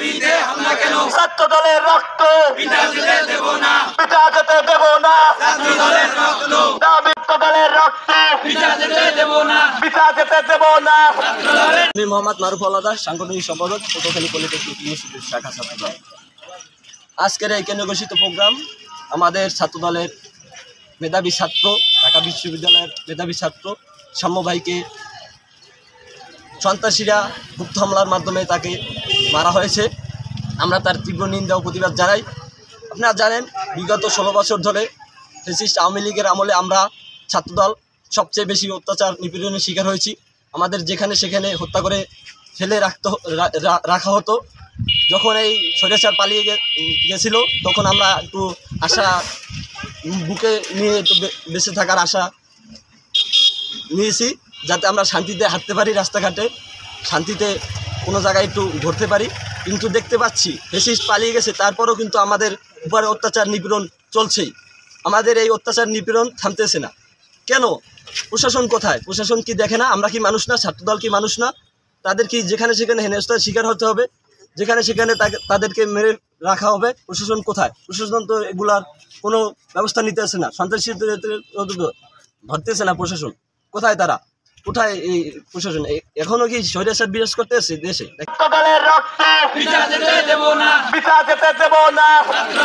দাবিতে হামলা কেন? ছাত্র দলের রক্ত পিতা যেতে দেব না, পিতা যেতে দেব না। ছাত্র দলের রক্ত ছাত্র দলের রক্ত পিতা যেতে দেব না, পিতা যেতে দেব না। ছাত্র দলের আমি মোহাম্মদ মারুফ আলাদা, সাংগঠনিক সম্পাদক, পটুয়াখালী পলিটেকনিক ইউনিভার্সিটির শাখা ছাত্রদল। আজকের এই কেন্দ্র ঘোষিত প্রোগ্রাম আমাদের ছাত্রদলের মেধাবী ছাত্র, ঢাকা বিশ্ববিদ্যালয়ের মেধাবী ছাত্র সাম্য ভাইকে সন্ত্রাসীরা গুপ্ত হামলার মাধ্যমে তাকে মারা হয়েছে। আমরা তার তীব্র নিন্দা ও প্রতিবাদ জানাই। আপনারা জানেন, বিগত 16 বছর ধরে ফ্যাসিস্ট আওয়ামী লীগের আমলে আমরা ছাত্রদল সবচেয়ে বেশি অত্যাচার নিপীড়নের শিকার হয়েছি। আমাদের যেখানে সেখানে হত্যা করে ফেলে রাখা হতো। যখন এই স্বৈরাচার পালিয়ে গেছিল, তখন আমরা একটু আশা বুকে নিয়ে একটু বেঁচে থাকার আশা নিয়েছি, যাতে আমরা শান্তিতে হাঁটতে পারি, রাস্তাঘাটে শান্তিতে কোনো জায়গায় একটু ঘুরতে পারি। কিন্তু দেখতে পাচ্ছি ফ্যাসিস্ট পালিয়ে গেছে, তারপরেও কিন্তু আমাদের উপরে অত্যাচার নিপীড়ন চলছেই। আমাদের এই অত্যাচার নিপীড়ন থামতেছে না। কেন? প্রশাসন কোথায়? প্রশাসন কি দেখে না? আমরা কি মানুষ না? ছাত্রদল কি মানুষ না? তাদের কি যেখানে সেখানে হেনস্থার শিকার হতে হবে? যেখানে সেখানে তাদেরকে মেরে রাখা হবে? প্রশাসন কোথায়? প্রশাসন তো এগুলার কোনো ব্যবস্থা নিতেছে না। সন্ত্রাসীদের ধরতেছে না প্রশাসন। কোথায় তারা? কোথায় এই প্রশাসন? এখনো কি স্বৈরাচার বিরাজ করতেছে দেশে? ছাত্র দলের রক্ত পিতা যেতে দেব না, পিতা যেতে দেব না। ছাত্র